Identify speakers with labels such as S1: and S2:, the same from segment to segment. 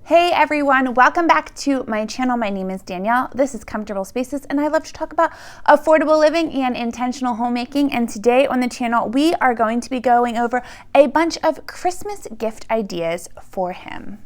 S1: Hey everyone, welcome back to my channel. My name is Danielle. This is Comfortable Spaces and I love to talk about affordable living and intentional homemaking. And today on the channel, we are going to be going over a bunch of Christmas gift ideas for him.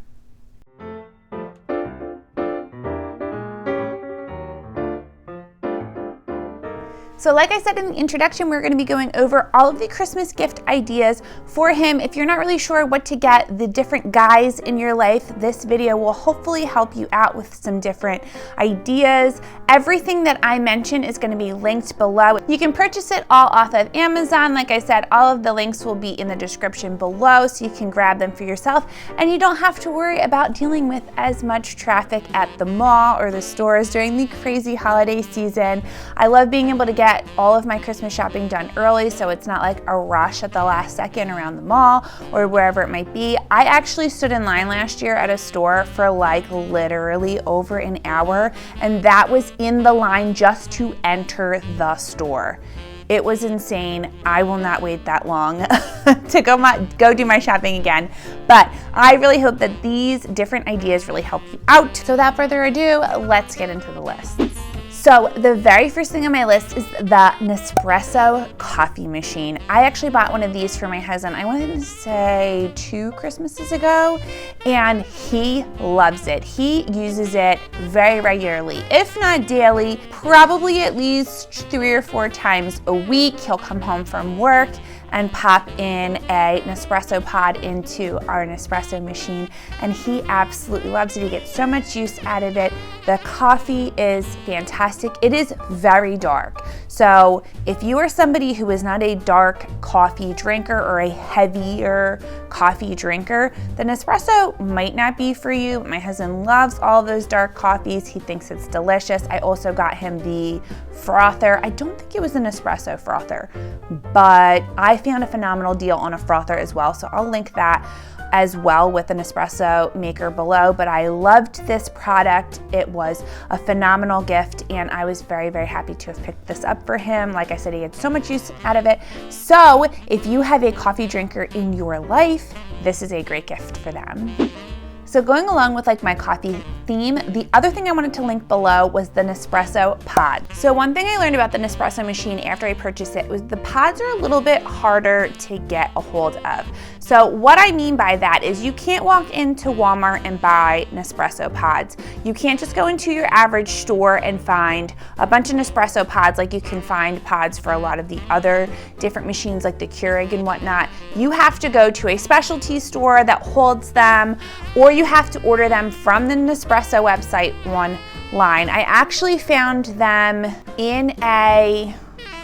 S1: So like I said in the introduction, we're going to be going over all of the Christmas gift ideas for him. If you're not really sure what to get the different guys in your life, this video will hopefully help you out with some different ideas. Everything that I mention is going to be linked below. You can purchase it all off of Amazon. Like I said, all of the links will be in the description below so you can grab them for yourself and you don't have to worry about dealing with as much traffic at the mall or the stores during the crazy holiday season. I love being able to get all of my Christmas shopping done early so it's not like a rush at the last second around the mall or wherever it might be. I actually stood in line last year at a store for like literally over an hour, and that was in the line just to enter the store. It was insane. I will not wait that long to go do my shopping again. But I really hope that these different ideas really help you out. So without further ado, let's get into the list. So the very first thing on my list is the Nespresso coffee machine. I actually bought one of these for my husband, I wanted to say 2 Christmases ago, and he loves it. He uses it very regularly, if not daily, probably at least 3 or 4 times a week. He'll come home from work and pop in a Nespresso pod into our Nespresso machine, and he absolutely loves it. He gets so much use out of it. The coffee is fantastic. It is very dark. So if you are somebody who is not a dark coffee drinker or a heavier coffee drinker, the Nespresso might not be for you. My husband loves all those dark coffees. He thinks it's delicious. I also got him the frother. I don't think it was an espresso frother, but I found a phenomenal deal on a frother as well. So I'll link that as well with an espresso maker below. But I loved this product. It was a phenomenal gift and I was very, very happy to have picked this up for him. Like I said, he had so much use out of it. So if you have a coffee drinker in your life, this is a great gift for them. So going along with like my coffee theme, the other thing I wanted to link below was the Nespresso pod. So one thing I learned about the Nespresso machine after I purchased it was the pods are a little bit harder to get a hold of. So what I mean by that is you can't walk into Walmart and buy Nespresso pods. You can't just go into your average store and find a bunch of Nespresso pods like you can find pods for a lot of the other different machines like the Keurig and whatnot. You have to go to a specialty store that holds them, or you have to order them from the Nespresso website online. I actually found them in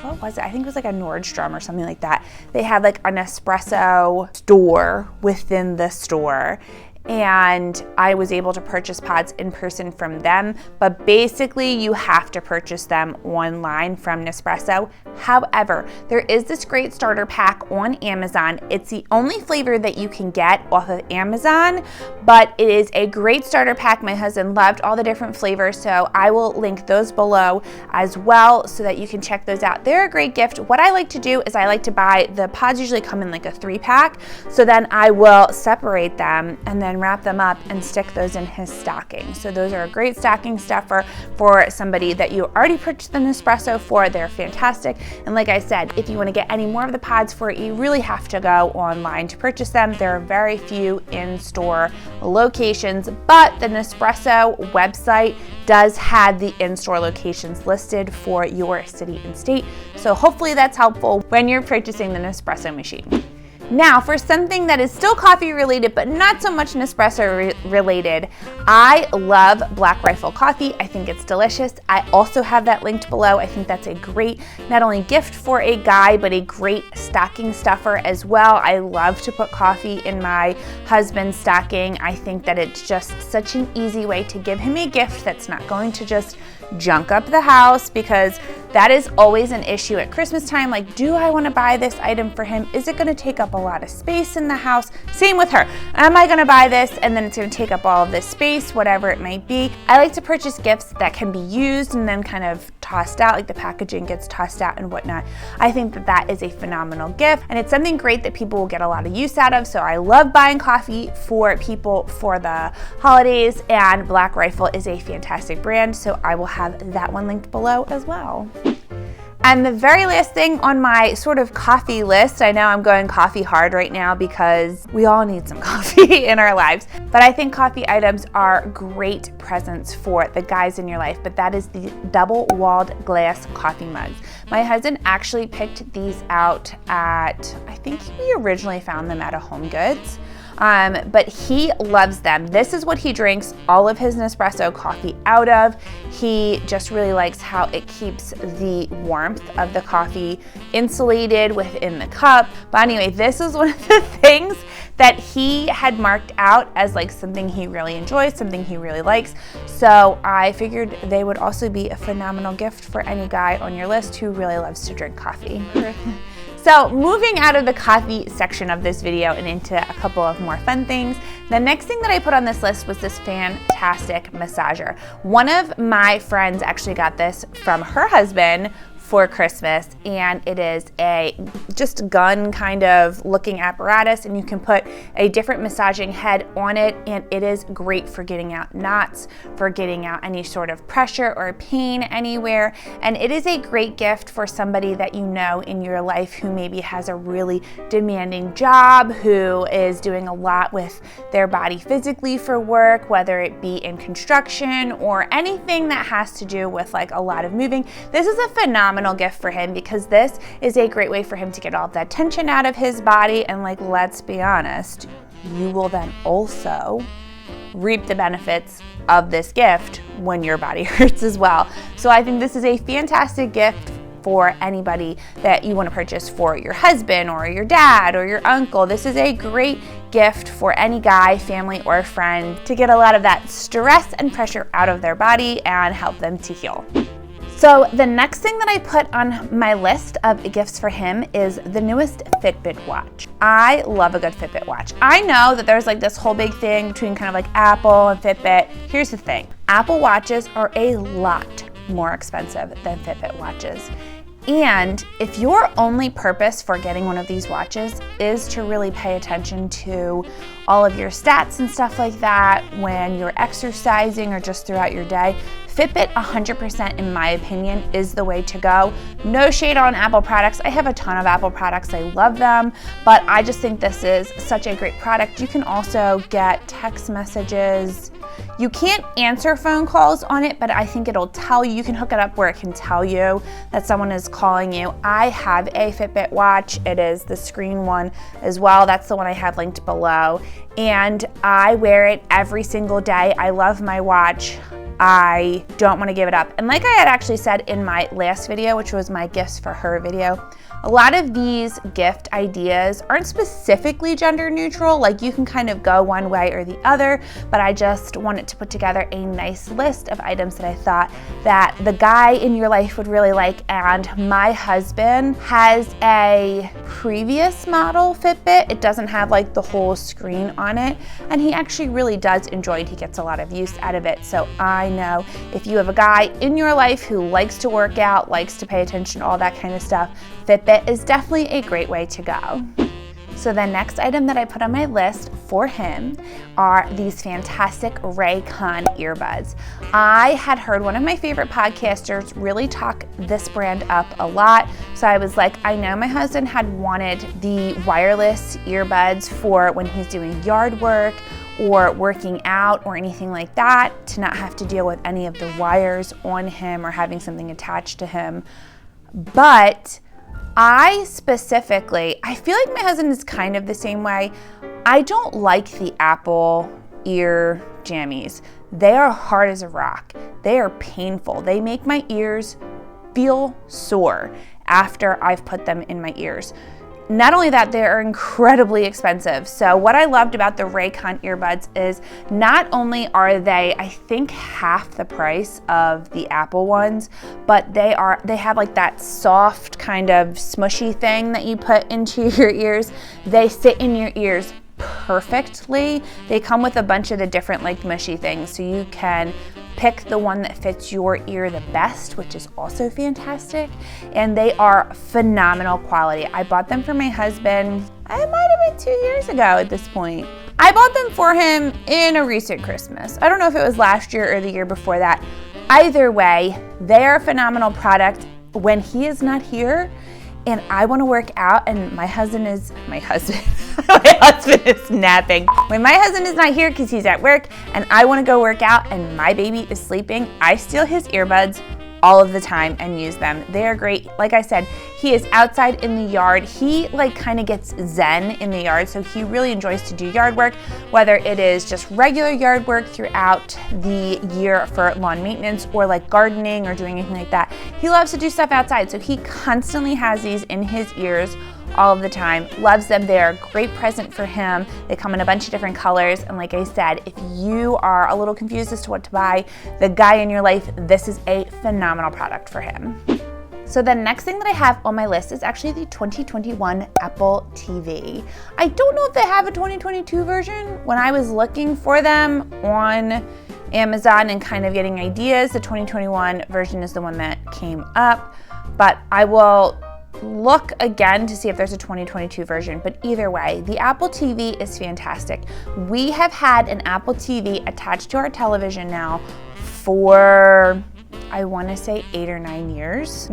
S1: what was it? I think it was like a Nordstrom or something like that. They had like an Nespresso store within the store, and I was able to purchase pods in person from them, but basically you have to purchase them online from Nespresso. However, there is this great starter pack on Amazon. It's the only flavor that you can get off of Amazon, but it is a great starter pack. My husband loved all the different flavors, so I will link those below as well so that you can check those out. They're a great gift. What I like to do is I like to buy, the pods usually come in like a 3-pack, so then I will separate them and then wrap them up and stick those in his stocking. So those are a great stocking stuffer for somebody that you already purchased the Nespresso for. They're fantastic. And like I said, if you want to get any more of the pods for it, you really have to go online to purchase them. There are very few in-store locations, but the Nespresso website does have the in-store locations listed for your city and state. So hopefully that's helpful when you're purchasing the Nespresso machine. Now, for something that is still coffee related, but not so much Nespresso related, I love Black Rifle coffee. I think it's delicious. I also have that linked below. I think that's a great, not only gift for a guy, but a great stocking stuffer as well. I love to put coffee in my husband's stocking. I think that it's just such an easy way to give him a gift that's not going to just junk up the house, because that is always an issue at Christmas time. Like, do I want to buy this item for him? Is it going to take up a lot of space in the house? Same with her. Am I going to buy this and then it's going to take up all of this space, whatever it might be? I like to purchase gifts that can be used and then kind of tossed out, like the packaging gets tossed out and whatnot. I think that that is a phenomenal gift, and it's something great that people will get a lot of use out of. So I love buying coffee for people for the holidays, and Black Rifle is a fantastic brand, so I will have that one linked below as well. And the very last thing on my sort of coffee list, I know I'm going coffee hard right now because we all need some coffee in our lives, but I think coffee items are great presents for the guys in your life, but that is the double-walled glass coffee mugs. My husband actually picked these out at, I think we originally found them at a Home Goods. But he loves them. This is what he drinks all of his Nespresso coffee out of. He just really likes how it keeps the warmth of the coffee insulated within the cup. But anyway, this is one of the things that he had marked out as like something he really enjoys, something he really likes. So I figured they would also be a phenomenal gift for any guy on your list who really loves to drink coffee. So moving out of the coffee section of this video and into a couple of more fun things, the next thing that I put on this list was this fantastic massager. One of my friends actually got this from her husband for Christmas, and it is a just gun kind of looking apparatus, and you can put a different massaging head on it, and it is great for getting out knots, for getting out any sort of pressure or pain anywhere. And it is a great gift for somebody that you know in your life who maybe has a really demanding job, who is doing a lot with their body physically for work, whether it be in construction or anything that has to do with like a lot of moving. This is a phenomenal gift for him because this is a great way for him to get all of that tension out of his body, and like, let's be honest, you will then also reap the benefits of this gift when your body hurts as well. So I think this is a fantastic gift for anybody that you want to purchase for your husband or your dad or your uncle. This is a great gift for any guy, family, or friend to get a lot of that stress and pressure out of their body and help them to heal. So the next thing that I put on my list of gifts for him is the newest Fitbit watch. I love a good Fitbit watch. I know that there's like this whole big thing between kind of like Apple and Fitbit. Here's the thing. Apple watches are a lot more expensive than Fitbit watches. And if your only purpose for getting one of these watches is to really pay attention to all of your stats and stuff like that when you're exercising or just throughout your day, Fitbit 100% in my opinion is the way to go. No shade on Apple products. I have a ton of Apple products. I love them, but I just think this is such a great product. You can also get text messages. You can't answer phone calls on it, but I think it'll tell you. You can hook it up where it can tell you that someone is calling you. I have a Fitbit watch. It is the screen one as well. That's the one I have linked below. And I wear it every single day. I love my watch. I don't want to give it up. And like I had actually said in my last video, which was my gifts for her video, a lot of these gift ideas aren't specifically gender neutral, like you can kind of go one way or the other, but I just wanted to put together a nice list of items that I thought that the guy in your life would really like. And my husband has a previous model Fitbit. It doesn't have like the whole screen on it, and he actually really does enjoy it. He gets a lot of use out of it. So I know if you have a guy in your life who likes to work out, likes to pay attention to all that kind of stuff, Fitbit is definitely a great way to go. So the next item that I put on my list for him are these fantastic Raycon earbuds. I had heard one of my favorite podcasters really talk this brand up a lot. So I was like, I know my husband had wanted the wireless earbuds for when he's doing yard work or working out or anything like that, to not have to deal with any of the wires on him or having something attached to him. But I specifically, I feel like my husband is kind of the same way. I don't like the Apple ear jammies. They are hard as a rock. They are painful. They make my ears feel sore after I've put them in my ears. Not only that, they are incredibly expensive. So what I loved about the Raycon earbuds is not only are they, I think, half the price of the Apple ones, but they have like that soft kind of smushy thing that you put into your ears. They sit in your ears perfectly. They come with a bunch of the different like mushy things, so you can pick the one that fits your ear the best, which is also fantastic. And they are phenomenal quality. I bought them for my husband, it might have been 2 years ago at this point. I bought them for him in a recent Christmas. I don't know if it was last year or the year before that. Either way, they are a phenomenal product when he is not here and I want to work out and my husband is napping. When my husband is not here because he's at work and I want to go work out and my baby is sleeping, I steal his earbuds all of the time and use them. They are great. Like I said, he is outside in the yard. He like kind of gets zen in the yard, so he really enjoys to do yard work, whether it is just regular yard work throughout the year for lawn maintenance or like gardening or doing anything like that. He loves to do stuff outside, so he constantly has these in his ears all of the time. Loves them. They're a great present for him. They come in a bunch of different colors, and like I said, if you are a little confused as to what to buy, the guy in your life, this is a phenomenal product for him. So the next thing that I have on my list is actually the 2021 Apple TV. I don't know if they have a 2022 version. When I was looking for them on Amazon and kind of getting ideas, the 2021 version is the one that came up, but I will look again to see if there's a 2022 version. But either way, the Apple TV is fantastic. We have had an Apple TV attached to our television now for, I want to say 8 or 9 years.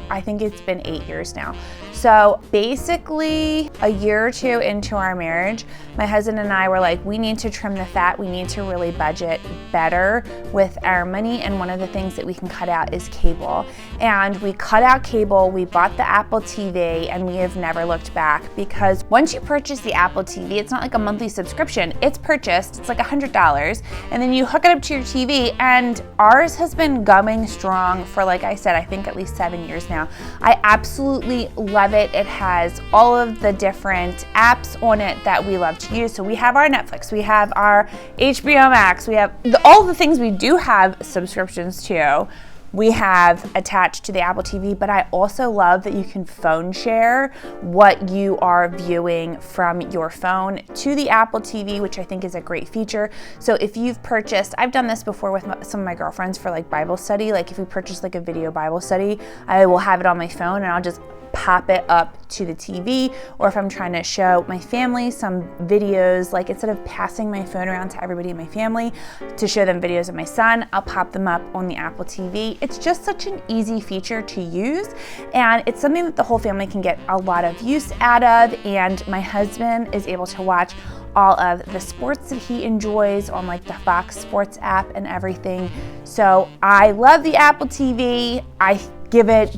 S1: I think it's been 8 years now. So basically a year or two into our marriage, my husband and I were like, we need to trim the fat. We need to really budget better with our money. And one of the things that we can cut out is cable. And we cut out cable, we bought the Apple TV, and we have never looked back, because once you purchase the Apple TV, it's not like a monthly subscription. It's purchased, it's like $100, and then you hook it up to your TV, and ours has been going strong for, like I said, I think at least 7 years now. I absolutely love it. It has all of the different apps on it that we love to use. So we have our Netflix, we have our HBO Max, we have all the things we do have subscriptions to. We have attached to the Apple TV, but I also love that you can phone share what you are viewing from your phone to the Apple TV, which I think is a great feature. So if you've purchased, I've done this before with some of my girlfriends for like Bible study, like if we purchase like a video Bible study, I will have it on my phone and I'll just pop it up to the TV. Or if I'm trying to show my family some videos, like instead of passing my phone around to everybody in my family to show them videos of my son, I'll pop them up on the Apple TV. It's just such an easy feature to use, and it's something that the whole family can get a lot of use out of, and my husband is able to watch all of the sports that he enjoys on like the Fox Sports app and everything. So I love the Apple TV. I give it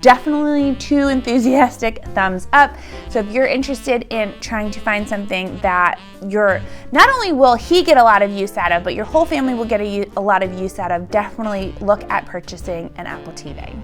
S1: definitely 2 enthusiastic thumbs up. So if you're interested in trying to find something that not only will he get a lot of use out of, but your whole family will get a lot of use out of, definitely look at purchasing an Apple TV.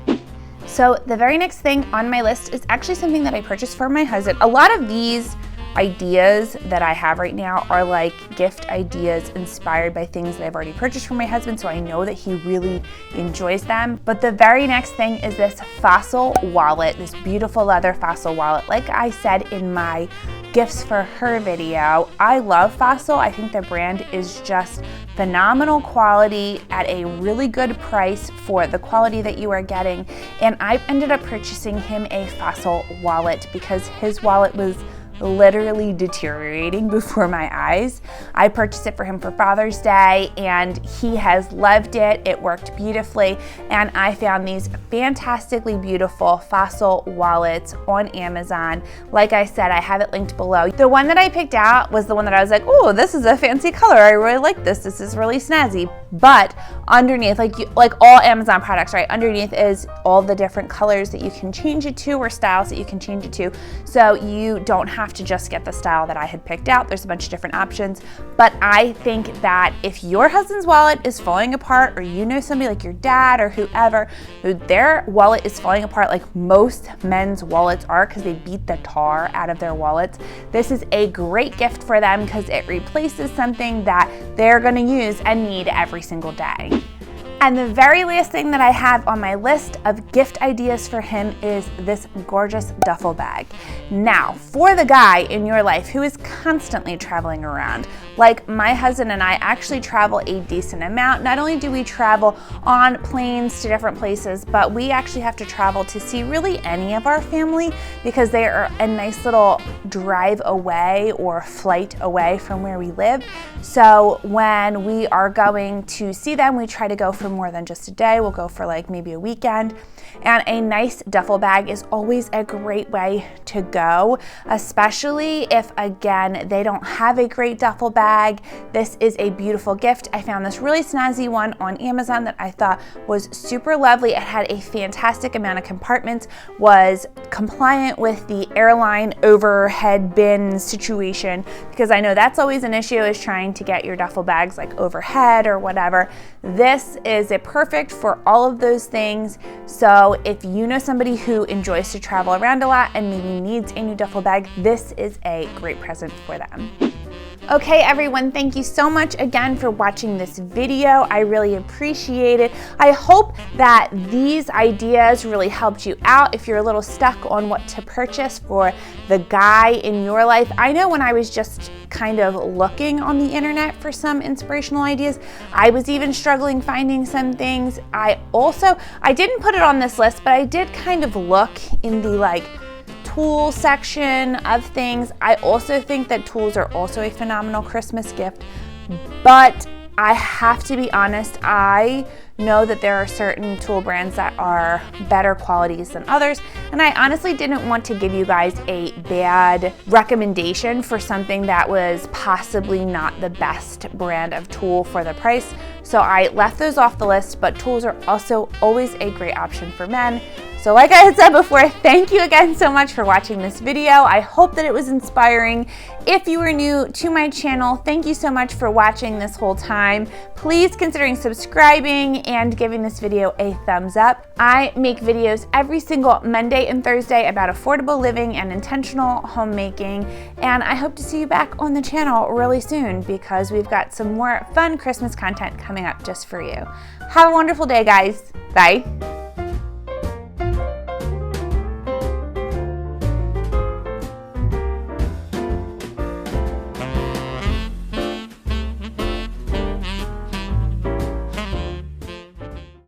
S1: So the very next thing on my list is actually something that I purchased for my husband. A lot of these ideas that I have right now are like gift ideas inspired by things that I've already purchased for my husband, so I know that he really enjoys them. But the very next thing is this Fossil wallet, this beautiful leather Fossil wallet. Like I said in my gifts for her video, I love Fossil. I think the brand is just phenomenal quality at a really good price for the quality that you are getting. And I ended up purchasing him a Fossil wallet because his wallet was literally deteriorating before my eyes. I purchased it for him for Father's Day and he has loved it. It worked beautifully, and I found these fantastically beautiful Fossil wallets on Amazon. Like I said, I have it linked below. The one that I picked out was the one that I was like, oh, this is a fancy color. I really like this. This is really snazzy. But underneath, like all Amazon products, right? Underneath is all the different colors that you can change it to, or styles that you can change it to. So you don't have to just get the style that I had picked out. There's a bunch of different options. But I think that if your husband's wallet is falling apart, or you know somebody like your dad or whoever, who their wallet is falling apart like most men's wallets are because they beat the tar out of their wallets, this is a great gift for them because it replaces something that they're going to use and need every single day. And the very last thing that I have on my list of gift ideas for him is this gorgeous duffel bag. Now, for the guy in your life who is constantly traveling around, like my husband and I actually travel a decent amount. Not only do we travel on planes to different places, but we actually have to travel to see really any of our family because they are a nice little drive away or flight away from where we live. So when we are going to see them, we try to go for more than just a day. We'll go for like maybe a weekend. And a nice duffel bag is always a great way to go, especially if, again, they don't have a great duffel bag. This is a beautiful gift. I found this really snazzy one on Amazon that I thought was super lovely. It had a fantastic amount of compartments, was compliant with the airline overhead bin situation, because I know that's always an issue, is trying to get your duffel bags like overhead or whatever. This is perfect for all of those things. So if you know somebody who enjoys to travel around a lot and maybe needs a new duffel bag, this is a great present for them. Okay, everyone, thank you so much again for watching this video. I really appreciate it. I hope that these ideas really helped you out if you're a little stuck on what to purchase for the guy in your life. I know when I was just kind of looking on the internet for some inspirational ideas, I was even struggling finding some things. I didn't put it on this list, but I did kind of look in the tool section of things. I also think that tools are also a phenomenal Christmas gift, but I have to be honest, I know that there are certain tool brands that are better qualities than others, and I honestly didn't want to give you guys a bad recommendation for something that was possibly not the best brand of tool for the price. So I left those off the list, but tools are also always a great option for men. So like I had said before, thank you again so much for watching this video. I hope that it was inspiring. If you are new to my channel, thank you so much for watching this whole time. Please consider subscribing and giving this video a thumbs up. I make videos every single Monday and Thursday about affordable living and intentional homemaking, and I hope to see you back on the channel really soon because we've got some more fun Christmas content coming up just for you. Have a wonderful day, guys. Bye.